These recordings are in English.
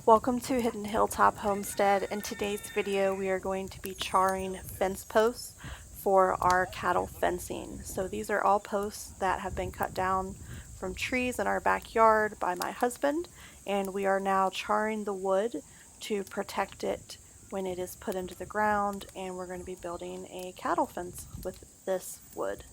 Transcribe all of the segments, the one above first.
Welcome to Hidden Hilltop Homestead. In today's video we are going to be charring fence posts for our cattle fencing. So these are all posts that have been cut down from trees in our backyard by my husband, and we are now charring the wood to protect it when it is put into the ground, and we're going to be building a cattle fence with this wood.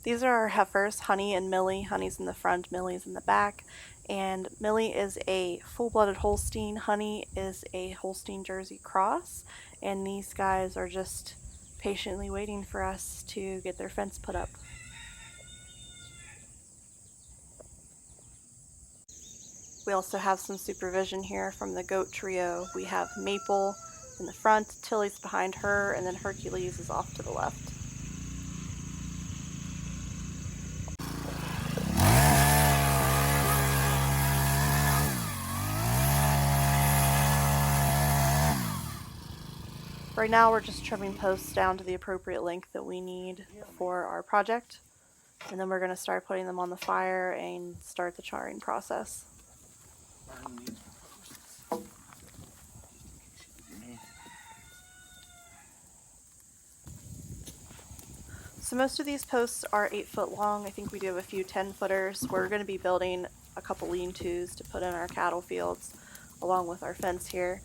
These are our heifers, Honey and Millie. Honey's in the front, Millie's in the back. And Millie is a full-blooded Holstein. Honey is a Holstein Jersey cross. And these guys are just patiently waiting for us to get their fence put up. We also have some supervision here from the goat trio. We have Maple in the front, Tilly's behind her, and then Hercules is off to the left. Right now we're just trimming posts down to the appropriate length that we need for our project, and then we're going to start putting them on the fire and start the charring process. So most of these posts are 8 foot long. I think we do have a few 10-footers. We're going to be building a couple lean-tos to put in our cattle fields along with our fence here.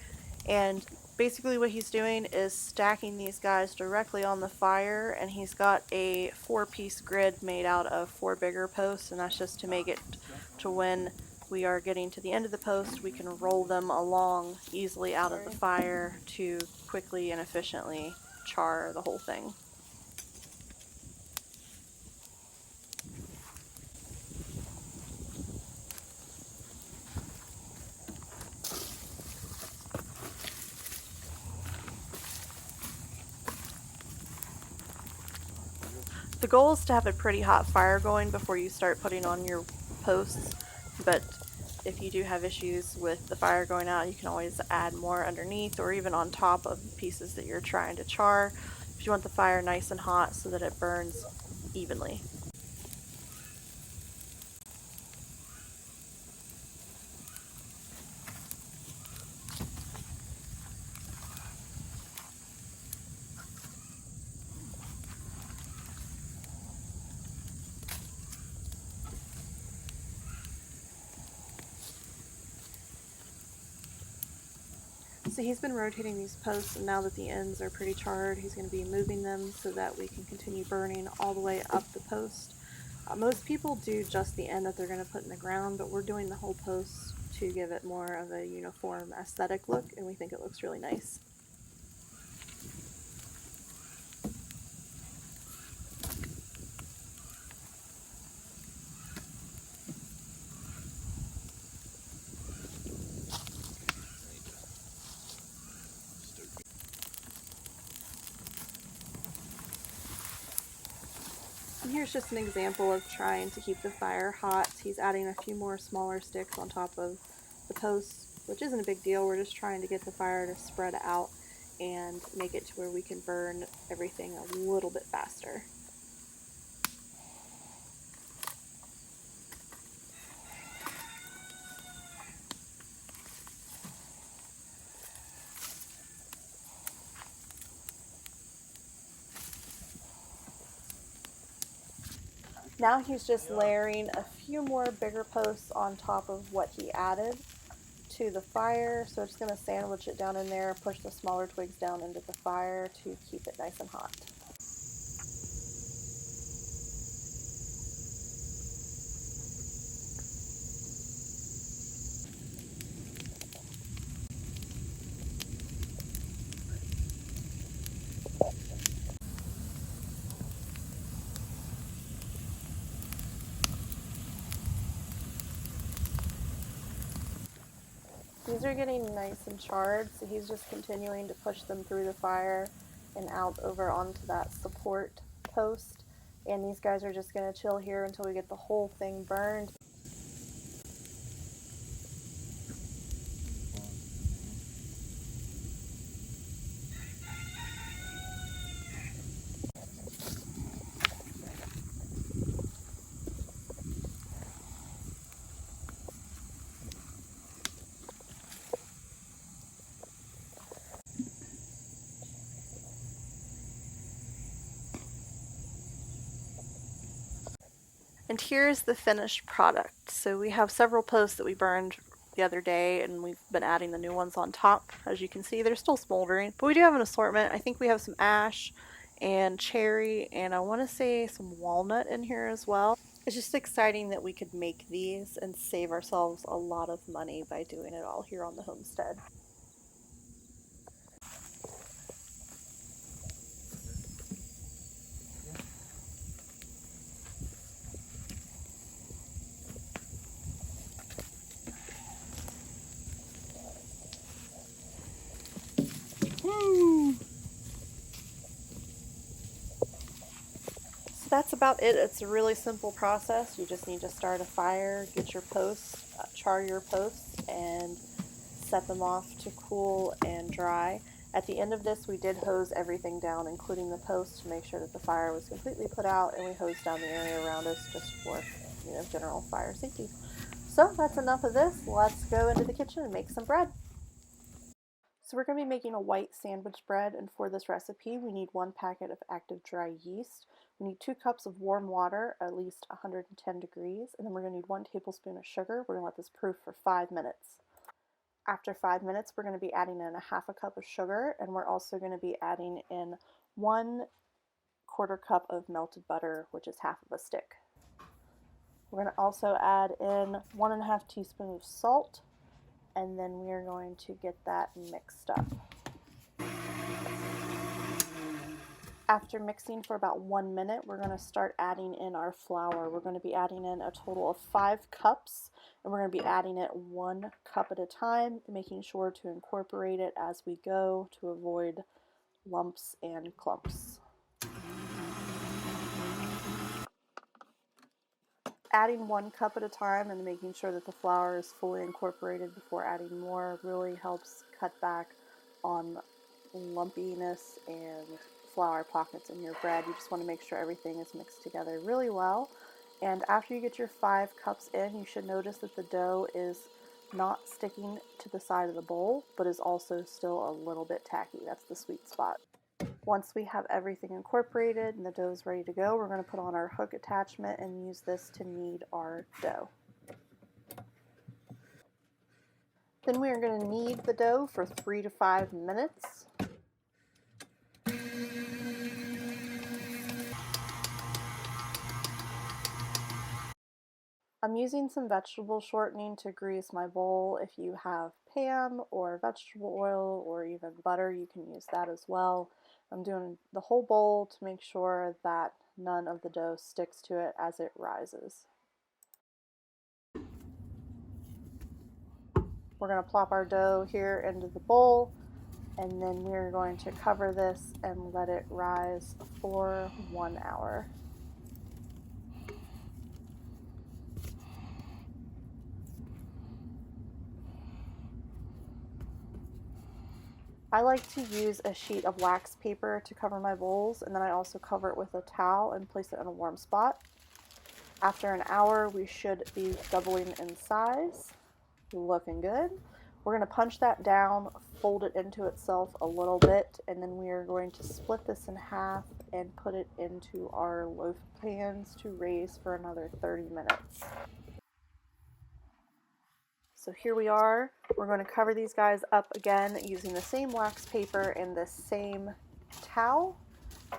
And basically what he's doing is stacking these guys directly on the fire, and he's got a 4-piece grid made out of 4 bigger posts, and that's just to make it to when we are getting to the end of the post, we can roll them along easily out of the fire to quickly and efficiently char the whole thing. The goal is to have a pretty hot fire going before you start putting on your posts, but if you do have issues with the fire going out, you can always add more underneath or even on top of pieces that you're trying to char if you want the fire nice and hot so that it burns evenly. So he's been rotating these posts, and now that the ends are pretty charred, he's going to be moving them so that we can continue burning all the way up the post. Most people do just the end that they're going to put in the ground, but we're doing the whole post to give it more of a uniform aesthetic look, and we think it looks really nice. And here's just an example of trying to keep the fire hot. He's adding a few more smaller sticks on top of the posts, which isn't a big deal. We're just trying to get the fire to spread out and make it to where we can burn everything a little bit faster. Now he's just layering a few more bigger posts on top of what he added to the fire. So it's going to sandwich it down in there, push the smaller twigs down into the fire to keep it nice and hot. These are getting nice and charred, so he's just continuing to push them through the fire and out over onto that support post. And these guys are just going to chill here until we get the whole thing burned. And here's the finished product. So we have several posts that we burned the other day, and we've been adding the new ones on top. As you can see, they're still smoldering, but we do have an assortment. I think we have some ash and cherry, and I want to say some walnut in here as well. It's just exciting that we could make these and save ourselves a lot of money by doing it all here on the homestead. Woo! So that's about it. It's a really simple process. You just need to start a fire, get your posts, char your posts, and set them off to cool and dry. At the end of this, we did hose everything down, including the posts, to make sure that the fire was completely put out, and we hosed down the area around us just for, general fire safety. So that's enough of this. Let's go into the kitchen and make some bread. So we're going to be making a white sandwich bread, and for this recipe we need 1 packet of active dry yeast. We need 2 cups of warm water, at least 110 degrees, and then we're going to need 1 tablespoon of sugar. We're going to let this proof for 5 minutes. After 5 minutes, we're going to be adding in 1/2 cup of sugar, and we're also going to be adding in 1/4 cup of melted butter, which is 1/2 of a stick. We're going to also add in 1½ teaspoon of salt, and then we are going to get that mixed up. After mixing for about 1 minute, we're going to start adding in our flour. We're going to be adding in a total of 5 cups, and we're going to be adding it 1 cup at a time, making sure to incorporate it as we go to avoid lumps and clumps. Adding 1 cup at a time and making sure that the flour is fully incorporated before adding more really helps cut back on lumpiness and flour pockets in your bread. You just want to make sure everything is mixed together really well. And after you get your 5 cups in, you should notice that the dough is not sticking to the side of the bowl, but is also still a little bit tacky. That's the sweet spot. Once we have everything incorporated and the dough is ready to go, we're going to put on our hook attachment and use this to knead our dough. Then we are going to knead the dough for 3 to 5 minutes. I'm using some vegetable shortening to grease my bowl. If you have Pam or vegetable oil or even butter, you can use that as well. I'm doing the whole bowl to make sure that none of the dough sticks to it as it rises. We're going to plop our dough here into the bowl, and then we're going to cover this and let it rise for 1 hour. I like to use a sheet of wax paper to cover my bowls, and then I also cover it with a towel and place it in a warm spot. After an hour, we should be doubling in size. Looking good. We're going to punch that down, fold it into itself a little bit, and then we are going to split this in half and put it into our loaf pans to raise for another 30 minutes. So here we are. We're going to cover these guys up again using the same wax paper and the same towel,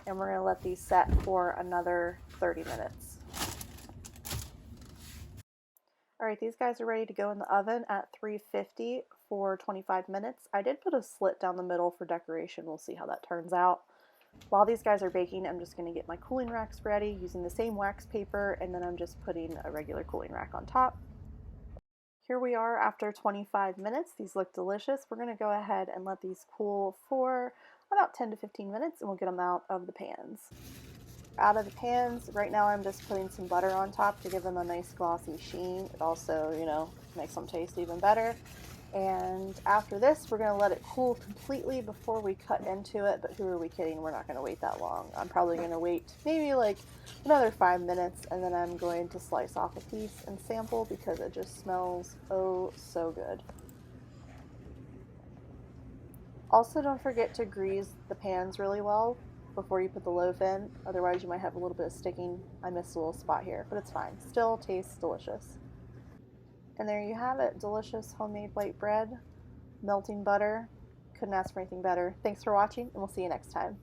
and we're going to let these set for another 30 minutes. Alright, these guys are ready to go in the oven at 350 for 25 minutes. I did put a slit down the middle for decoration. We'll see how that turns out. While these guys are baking, I'm just going to get my cooling racks ready using the same wax paper, and then I'm just putting a regular cooling rack on top. Here we are after 25 minutes. These look delicious. We're going to go ahead and let these cool for about 10 to 15 minutes, and we'll get them out of the pans. Out of the pans, right now I'm just putting some butter on top to give them a nice glossy sheen. It also, makes them taste even better. And after this, we're going to let it cool completely before we cut into it, but who are we kidding? We're not going to wait that long. I'm probably going to wait maybe like another 5 minutes, and then I'm going to slice off a piece and sample because it just smells oh so good. Also, don't forget to grease the pans really well. before you put the loaf in. Otherwise you might have a little bit of sticking. I missed a little spot here, but it's fine. Still tastes delicious. And there you have it. Delicious homemade white bread, melting butter. Couldn't ask for anything better. Thanks for watching, and we'll see you next time.